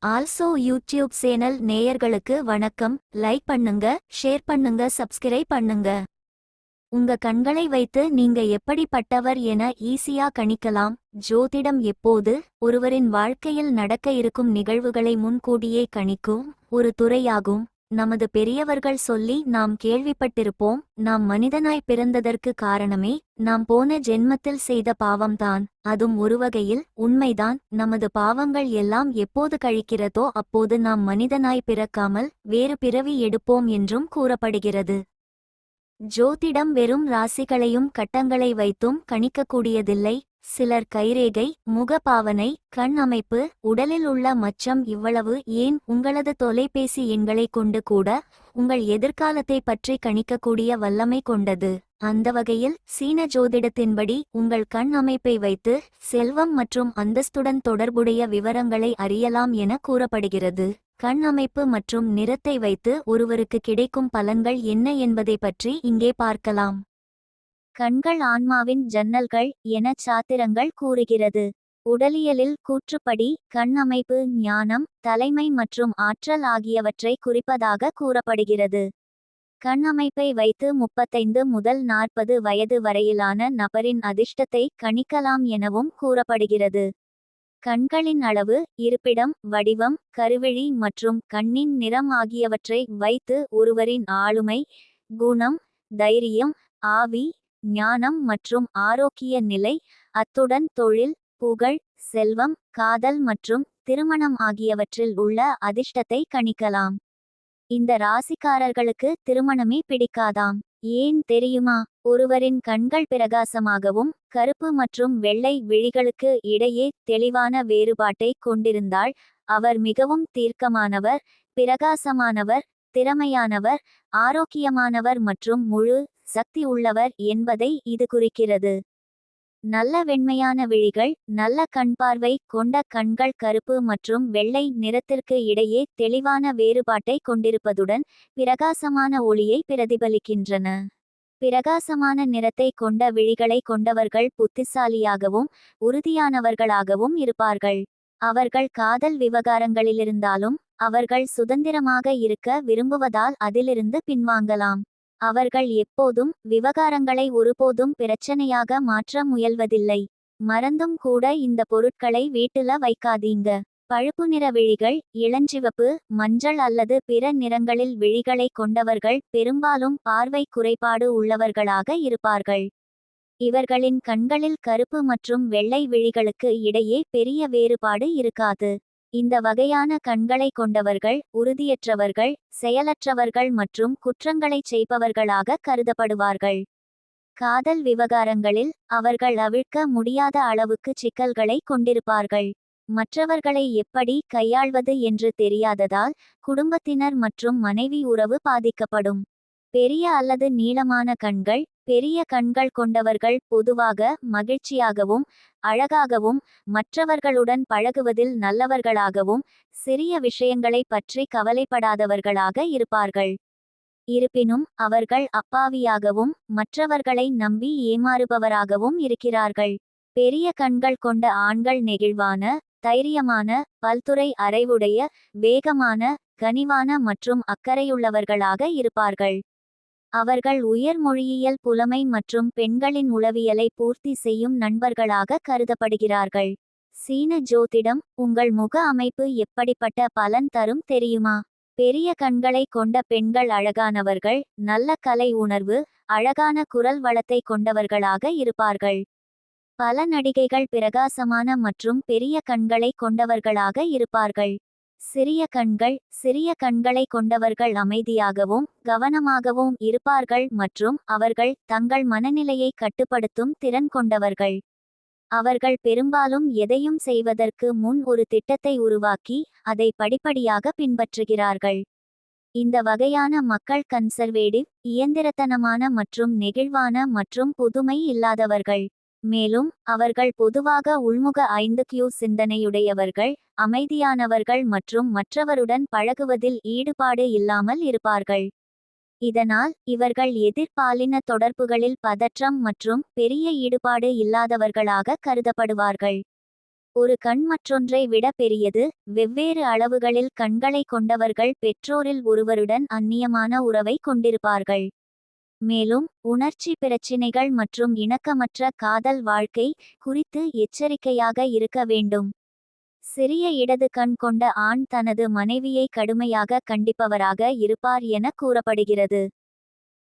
Also YouTube channel நேயர்களுக்கு வணக்கம். Like பண்ணுங்க, ஷேர் பண்ணுங்க, சப்ஸ்கிரைப் பண்ணுங்க. உங்க கண்களை வைத்து நீங்க எப்படிப்பட்டவர் என ஈஸியா கணிக்கலாம். ஜோதிடம் எப்போது ஒருவரின் வாழ்க்கையில் நடக்க இருக்கும் நிகழ்வுகளை முன்கூடியே கணிக்கும் ஒரு துறையாகும். நமது பெரியவர்கள் சொல்லி நாம் கேள்விப்பட்டிருப்போம், நாம் மனிதனாய் பிறந்ததற்கு காரணமே நாம் போன ஜென்மத்தில் செய்த பாவம்தான். அதுவும் ஒருவகையில் உண்மைதான். நமது பாவங்கள் எல்லாம் எப்போது கழிக்கிறதோ அப்போது நாம் மனிதனாய் பிறக்காமல் வேறு பிறவி எடுப்போம் என்றும் கூறப்படுகிறது. ஜோதிடம் வெறும் ராசிகளையும் கட்டங்களை வைத்தும் கணிக்கக்கூடியதில்லை. சிலர் கைரேகை, முகபாவனை, கண் அமைப்பு, உடலில் உள்ள மச்சம், இவ்வளவு ஏன் உங்களது தொலைபேசி எண்களை கொண்டு கூட உங்கள் எதிர்காலத்தை பற்றி கணிக்கக்கூடிய வல்லமை கொண்டது. அந்த வகையில் சீன ஜோதிடத்தின்படி உங்கள் கண் அமைப்பை வைத்து செல்வம் மற்றும் அந்தஸ்துடன் தொடர்புடைய விவரங்களை அறியலாம் என கூறப்படுகிறது. கண் அமைப்பு மற்றும் நிறத்தை வைத்து ஒருவருக்கு கிடைக்கும் பலன்கள் என்ன என்பதை பற்றி இங்கே பார்க்கலாம். கண்கள் ஆன்மாவின் ஜன்னல்கள் என சாத்திரங்கள் கூறுகிறது. உடலியலில் கூற்றுப்படி கண் அமைப்பு ஞானம், தலைமை மற்றும் ஆற்றல் ஆகியவற்றை குறிப்பதாக கூறப்படுகிறது. கண் அமைப்பை வைத்து 35 முதல் 40 வயது வரையிலான நபரின் அதிர்ஷ்டத்தை கணிக்கலாம் எனவும் கூறப்படுகிறது. கண்களின் அளவு, இருப்பிடம், வடிவம், கருவிழி மற்றும் கண்ணின் நிறம் ஆகியவற்றை வைத்து ஒருவரின் ஆளுமை, குணம், தைரியம், ஆவி, ஞானம் மற்றும் ஆரோக்கிய நிலை, அத்துடன் தொழில், புகழ், செல்வம், காதல் மற்றும் திருமணம் ஆகியவற்றில் உள்ள அதிர்ஷ்டத்தை கணிக்கலாம். இந்த ராசிக்காரர்களுக்கு திருமணமே பிடிக்காதாம். ஏன் தெரியுமா? ஒருவரின் கண்கள் பிரகாசமாகவும் கருப்பு மற்றும் வெள்ளை விழிகளுக்கு இடையே தெளிவான வேறுபாட்டை கொண்டிருந்தால் அவர் மிகவும் தீர்க்கமானவர், பிரகாசமானவர், திறமையானவர், ஆரோக்கியமானவர் மற்றும் முழு சக்தி உள்ளவர் என்பதை இது குறிக்கிறது. நல்ல வெண்மையான விழிகள், நல்ல கண்பார்வை கொண்ட கண்கள் கருப்பு மற்றும் வெள்ளை நிறத்திற்கு இடையே தெளிவான வேறுபாட்டை கொண்டிருப்பதுடன் பிரகாசமான ஒளியை பிரதிபலிக்கின்றன. பிரகாசமான நிறத்தை கொண்ட விழிகளை கொண்டவர்கள் புத்திசாலியாகவும் உறுதியானவர்களாகவும் இருப்பார்கள். அவர்கள் காதல் விவகாரங்களிலிருந்தாலும் அவர்கள் சுதந்திரமாக இருக்க விரும்புவதால் அதிலிருந்து பின்வாங்கலாம். அவர்கள் எப்போதும் விவகாரங்களை ஒருபோதும் பிரச்சனையாக மாற்ற முயல்வதில்லை. மறந்தும் கூட இந்த பொருட்களை வீட்டுல வைக்காதீங்க. பழுப்பு நிற விழிகள், இளஞ்சிவப்பு, மஞ்சள் அல்லது பிற நிறங்களில் விழிகளை கொண்டவர்கள் பெரும்பாலும் பார்வை குறைபாடு உள்ளவர்களாக இருப்பார்கள். இவர்களின் கண்களில் கருப்பு மற்றும் வெள்ளை விழிகளுக்கு இடையே பெரிய வேறுபாடு இருக்காது. இந்த வகையான கண்களை கொண்டவர்கள் உறுதியற்றவர்கள், செயலற்றவர்கள் மற்றும் குற்றங்களைச் செய்பவர்களாக கருதப்படுவார்கள். காதல் விவகாரங்களில் அவர்கள் அவிழ்க்க முடியாத அளவுக்கு சிக்கல்களை கொண்டிருப்பார்கள். மற்றவர்களை எப்படி கையாள்வது என்று தெரியாததால் குடும்பத்தினர் மற்றும் மனைவி உறவு பாதிக்கப்படும். பெரிய அல்லது நீளமான கண்கள். பெரிய கண்கள் கொண்டவர்கள் பொதுவாக மகிழ்ச்சியாகவும் அழகாகவும் மற்றவர்களுடன் பழகுவதில் நல்லவர்களாகவும் சிறிய விஷயங்களை பற்றி கவலைப்படாதவர்களாக இருப்பார்கள். இருப்பினும் அவர்கள் அப்பாவியாகவும் மற்றவர்களை நம்பி ஏமாறுபவராகவும் இருக்கிறார்கள். பெரிய கண்கள் கொண்ட ஆண்கள் நெகிழ்வான, தைரியமான, பல்துறை அறிவுடைய, வேகமான, கனிவான மற்றும் அக்கறையுள்ளவர்களாக இருப்பார்கள். அவர்கள் உயர் மொழியியல் புலமை மற்றும் பெண்களின் உளவியலை பூர்த்தி செய்யும் நண்பர்களாக கருதப்படுகிறார்கள். சீன ஜோதிடம் உங்கள் முக அமைப்பு எப்படிப்பட்ட பலன் தரும் தெரியுமா? பெரிய கண்களை கொண்ட பெண்கள் அழகானவர்கள், நல்ல கலை உணர்வு, அழகான குரல் வளத்தை கொண்டவர்களாக இருப்பார்கள். பல நடிகைகள் பிரகாசமான மற்றும் பெரிய கண்களை கொண்டவர்களாக இருப்பார்கள். சிறிய கண்கள். சிறிய கண்களை கொண்டவர்கள் அமைதியாகவும் கவனமாகவும் இருப்பார்கள் மற்றும் அவர்கள் தங்கள் மனநிலையை கட்டுப்படுத்தும் திறன் கொண்டவர்கள். அவர்கள் பெரும்பாலும் எதையும் செய்வதற்கு முன் ஒரு திட்டத்தை உருவாக்கி அதை படிப்படியாக பின்பற்றுகிறார்கள். இந்த வகையான மக்கள் கன்சர்வேட்டிவ், இயந்திரத்தனமான மற்றும் நெகிழ்வான மற்றும் புதுமை இல்லாதவர்கள். மேலும் அவர்கள் பொதுவாக உள்முக 5Q சிந்தனையுடையவர்கள், அமைதியானவர்கள் மற்றும் மற்றவருடன் பழகுவதில் ஈடுபாடு இல்லாமல் இருப்பார்கள். இதனால் இவர்கள் எதிர்பாலின தொடர்புகளில் பதற்றம் மற்றும் பெரிய ஈடுபாடு இல்லாதவர்களாக கருதப்படுவார்கள். ஒரு கண் மற்றொன்றை விட பெரியது. வெவ்வேறு அளவுகளில் கண்களை கொண்டவர்கள் பெற்றோரில் ஒருவருடன் அந்நியமான உறவை கொண்டிருப்பார்கள். மேலும் உணர்ச்சி பிரச்சினைகள் மற்றும் இணக்கமற்ற காதல் வாழ்க்கை குறித்து எச்சரிக்கையாக இருக்க வேண்டும். சிறிய இடது கண் கொண்ட ஆண் தனது மனைவியை கடுமையாக கண்டிப்பவராக இருப்பார் என கூறப்படுகிறது.